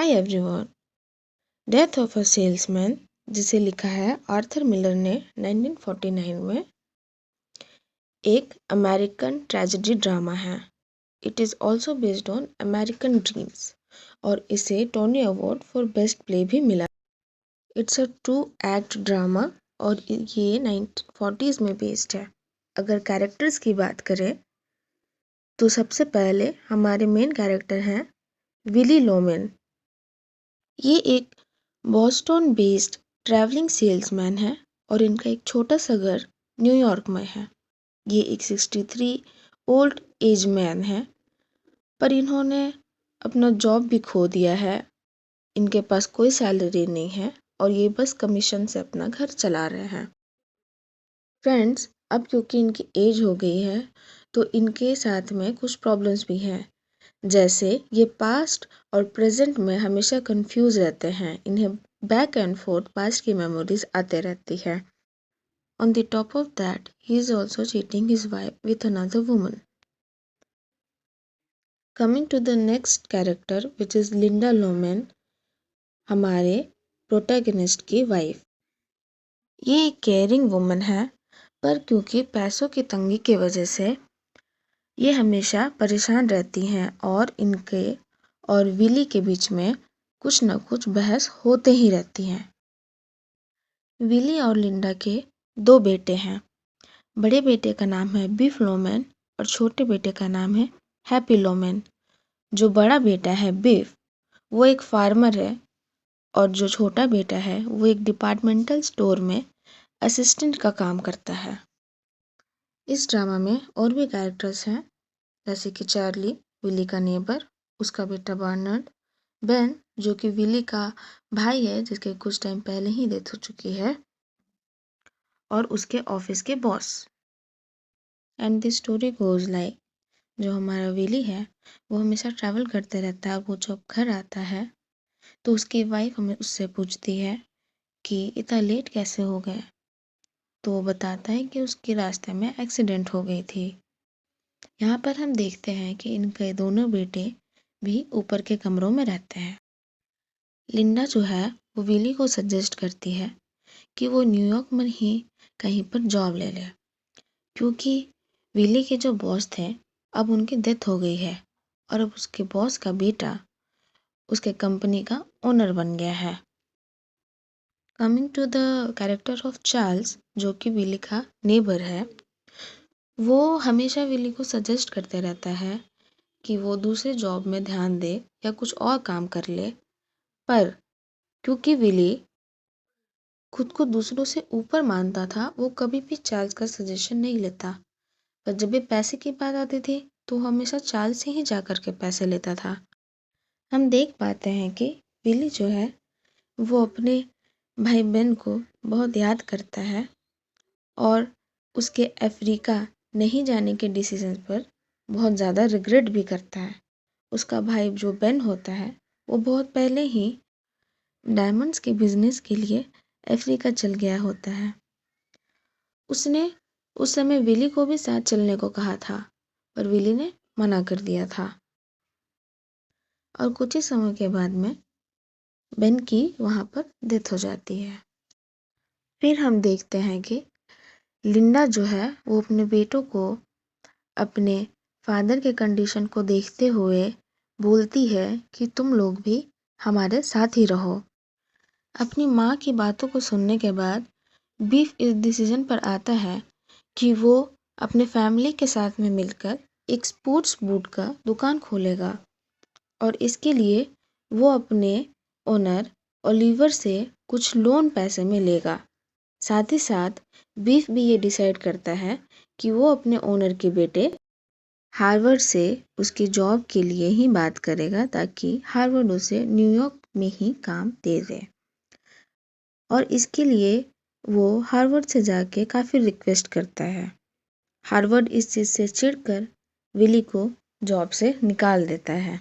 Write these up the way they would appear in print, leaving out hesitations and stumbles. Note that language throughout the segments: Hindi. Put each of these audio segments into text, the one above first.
Hi everyone. Death of a salesman, जिसे लिखा है आर्थर मिलर ने 1949 में, एक अमेरिकन ट्रेजेडी ड्रामा है। It is also based on American dreams और इसे Tony award for best play भी मिला। इट्स अ 2 एक्ट ड्रामा और ये 1940s में बेस्ड है। अगर कैरेक्टर्स की बात करें तो सबसे पहले हमारे मेन कैरेक्टर हैं विली लोमेन। ये एक बॉस्टन बेस्ड ट्रैवलिंग सेल्समैन है और इनका एक छोटा सा घर न्यूयॉर्क में है। ये एक 63 ओल्ड एज मैन है, पर इन्होंने अपना जॉब भी खो दिया है। इनके पास कोई सैलरी नहीं है और ये बस कमीशन से अपना घर चला रहे हैं। फ्रेंड्स, अब क्योंकि इनकी एज हो गई है तो इनके साथ में कुछ प्रॉब्लम्स भी हैं, जैसे ये पास्ट और प्रेजेंट में हमेशा कंफ्यूज रहते हैं। इन्हें बैक एंड फोर्थ पास्ट की मेमोरीज आते रहती है। On the top of that he is also cheating his wife with another woman. Coming to the next character which is Linda Loman, हमारे प्रोटैगनिस्ट की वाइफ। ये एक केयरिंग वुमन है, पर क्योंकि पैसों की तंगी की वजह से ये हमेशा परेशान रहती हैं और इनके और विली के बीच में कुछ न कुछ बहस होते ही रहती हैं। विली और लिंडा के 2 बेटे हैं। बड़े बेटे का नाम है बिफ लोमेन और छोटे बेटे का नाम है हैप्पी लोमेन। जो बड़ा बेटा है बिफ, वो एक फार्मर है और जो छोटा बेटा है वो एक डिपार्टमेंटल स्टोर में असिस्टेंट का काम करता है। इस ड्रामा में और भी कैरेक्टर्स हैं, जैसे कि चार्ली, विली का नेबर, उसका बेटा बर्नार्ड, बेन जो कि विली का भाई है जिसके कुछ टाइम पहले ही डेथ हो चुकी है, और उसके ऑफिस के boss. And the story goes like, जो हमारा विली है वो हमेशा ट्रैवल करते रहता है। वो जब घर आता है तो उसकी वाइफ हमें उससे पूछती है कि इतना लेट कैसे हो गए, तो वो बताता है कि उसके रास्ते में एक्सीडेंट हो गई थी। यहाँ पर हम देखते हैं कि इनके दोनों बेटे भी ऊपर के कमरों में रहते हैं। लिंडा जो है वो विली को सजेस्ट करती है कि वो न्यूयॉर्क में ही कहीं पर जॉब ले ले, क्योंकि विली के जो बॉस थे अब उनकी डेथ हो गई है और अब उसके बॉस का बेटा उसके कंपनी का ओनर बन गया है। Coming to the character of Charles, जो कि विली का नेबर है, वो हमेशा विली को सजेस्ट करते रहता है कि वो दूसरे जॉब में ध्यान दे या कुछ और काम कर ले, पर क्योंकि विली खुद को दूसरों से ऊपर मानता था, वो कभी भी चार्ल्स का सजेशन नहीं लेता। पर जब भी पैसे की बात आती थी तो हमेशा चार्ल्स से ही जा कर के पैसे लेता था। हम देख पाते हैं कि विली जो है वो अपने भाई बेन को बहुत याद करता है और उसके अफ्रीका नहीं जाने के डिसीजन पर बहुत ज़्यादा रिग्रेट भी करता है। उसका भाई जो बेन होता है वो बहुत पहले ही डायमंड्स के बिजनेस के लिए अफ्रीका चल गया होता है। उसने उस समय विली को भी साथ चलने को कहा था, पर विली ने मना कर दिया था। और कुछ ही समय के बाद में बेन की वहाँ पर डेथ हो जाती है। फिर हम देखते हैं कि लिंडा जो है वो अपने बेटों को अपने फादर के कंडीशन को देखते हुए बोलती है कि तुम लोग भी हमारे साथ ही रहो। अपनी माँ की बातों को सुनने के बाद बीफ इस डिसीजन पर आता है कि वो अपने फैमिली के साथ में मिलकर एक स्पोर्ट्स बूट का दुकान खोलेगा और इसके लिए वो अपने ओनर ओलिवर से कुछ लोन पैसे में लेगा। साथ ही साथ बीफ भी ये डिसाइड करता है कि वो अपने ओनर के बेटे हार्वर्ड से उसकी जॉब के लिए ही बात करेगा, ताकि हार्वर्ड उसे न्यूयॉर्क में ही काम दे दे। और इसके लिए वो हार्वर्ड से जाके काफ़ी रिक्वेस्ट करता है। हार्वर्ड इस चीज़ से चिढ़कर विली को जॉब से निकाल देता है।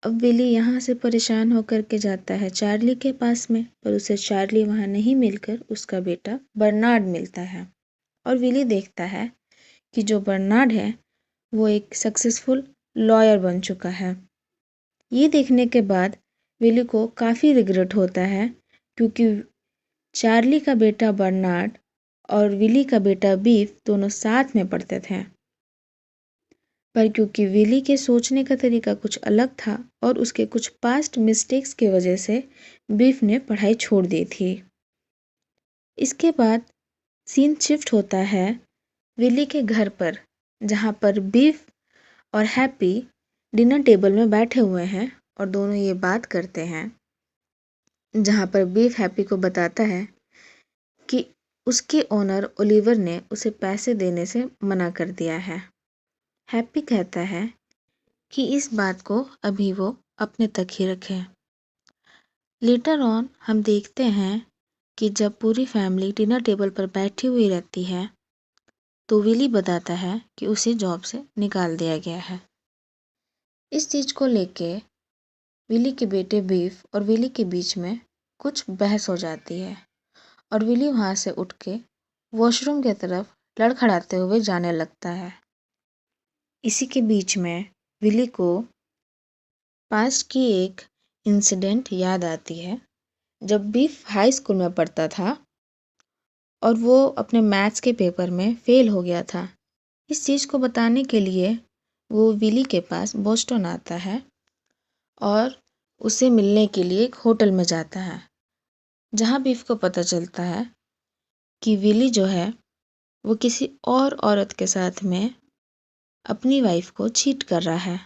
अब विली यहाँ से परेशान होकर के जाता है चार्ली के पास में, पर उसे चार्ली वहाँ नहीं मिलकर उसका बेटा बर्नार्ड मिलता है। और विली देखता है कि जो बर्नार्ड है वो एक सक्सेसफुल लॉयर बन चुका है। ये देखने के बाद विली को काफ़ी रिग्रेट होता है क्योंकि चार्ली का बेटा बर्नार्ड और विली का बेटा बीफ दोनों साथ में पढ़ते थे। पर क्योंकि विली के सोचने का तरीका कुछ अलग था और उसके कुछ पास्ट मिस्टेक्स की वजह से बीफ ने पढ़ाई छोड़ दी थी। इसके बाद सीन शिफ्ट होता है विली के घर पर, जहाँ पर बीफ और हैप्पी डिनर टेबल में बैठे हुए हैं और दोनों ये बात करते हैं, जहाँ पर बीफ हैप्पी को बताता है कि उसके ओनर ओलिवर ने उसे पैसे देने से मना कर दिया है। हैप्पी कहता है कि इस बात को अभी वो अपने तक ही रखे। लेटर ऑन हम देखते हैं कि जब पूरी फैमिली डिनर टेबल पर बैठी हुई रहती है तो विली बताता है कि उसे जॉब से निकाल दिया गया है। इस चीज़ को लेके विली के बेटे बीफ और विली के बीच में कुछ बहस हो जाती है और विली वहाँ से उठ के वॉशरूम की तरफ लड़खड़ाते हुए जाने लगता है। इसी के बीच में विली को पास्ट की एक इंसिडेंट याद आती है जब बीफ हाई स्कूल में पढ़ता था और वो अपने मैथ्स के पेपर में फेल हो गया था। इस चीज़ को बताने के लिए वो विली के पास बोस्टन आता है और उसे मिलने के लिए एक होटल में जाता है, जहाँ बीफ को पता चलता है कि विली जो है वो किसी और औरत के साथ में अपनी वाइफ को चीट कर रहा है।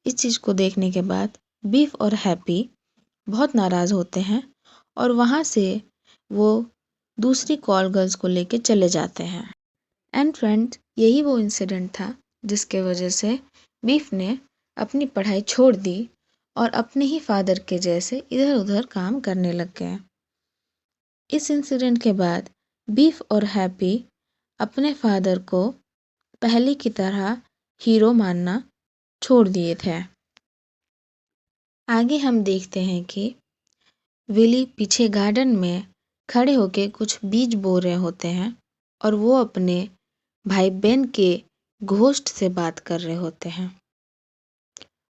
इस चीज़ को देखने के बाद बीफ और हैप्पी बहुत नाराज़ होते हैं और वहाँ से वो दूसरी कॉल गर्ल्स को लेके चले जाते हैं। एंड फ्रेंड्स, यही वो इंसिडेंट था जिसके वजह से बीफ ने अपनी पढ़ाई छोड़ दी और अपने ही फादर के जैसे इधर उधर काम करने लग गए। इस इंसिडेंट के बाद बीफ और हैप्पी अपने फादर को पहले की तरह हीरो मानना छोड़ दिए थे। आगे हम देखते हैं कि विली पीछे गार्डन में खड़े होके कुछ बीज बो रहे होते हैं और वो अपने भाई बहन के घोस्ट से बात कर रहे होते हैं।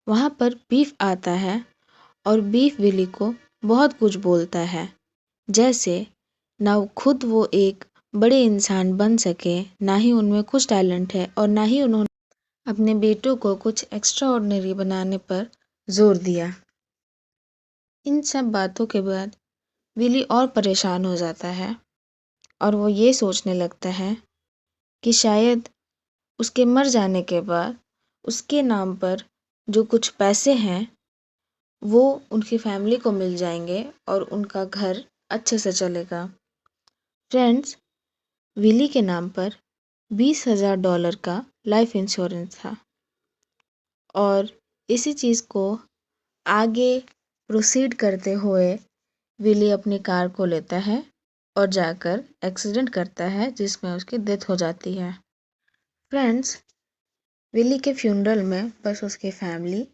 वहाँ पर बीफ आता है और बीफ विली को बहुत कुछ बोलता है, जैसे ना खुद वो एक बड़े इंसान बन सके, ना ही उनमें कुछ टैलेंट है और ना ही उन्होंने अपने बेटों को कुछ एक्स्ट्रा ऑर्डिनरी बनाने पर जोर दिया। इन सब बातों के बाद विली और परेशान हो जाता है और वो ये सोचने लगता है कि शायद उसके मर जाने के बाद उसके नाम पर जो कुछ पैसे हैं वो उनकी फैमिली को मिल जाएंगे और उनका घर अच्छे से चलेगा। फ्रेंड्स, विली के नाम पर $20,000 का लाइफ इंश्योरेंस था और इसी चीज़ को आगे प्रोसीड करते हुए विली अपनी कार को लेता है और जाकर एक्सीडेंट करता है जिसमें उसकी डेथ हो जाती है। फ्रेंड्स, विली के फ्यूनरल में बस उसकी फैमिली,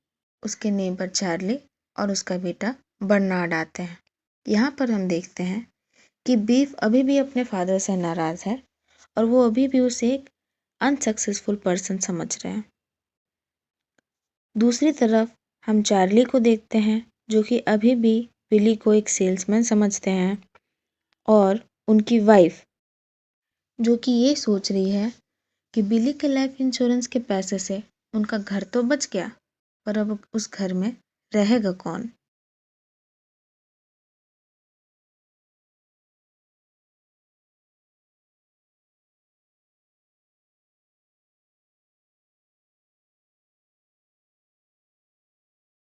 उसके नेबर चार्ली और उसका बेटा बर्नार्ड आते हैं। यहाँ पर हम देखते हैं कि बीफ अभी भी अपने फादर से नाराज़ है और वो अभी भी उसे एक अनसक्सेसफुल पर्सन समझ रहे हैं। दूसरी तरफ हम चार्ली को देखते हैं जो कि अभी भी विली को एक सेल्समैन समझते हैं और उनकी वाइफ जो कि ये सोच रही है कि बिली के लाइफ इंश्योरेंस के पैसे से उनका घर तो बच गया, पर अब उस घर में रहेगा कौन।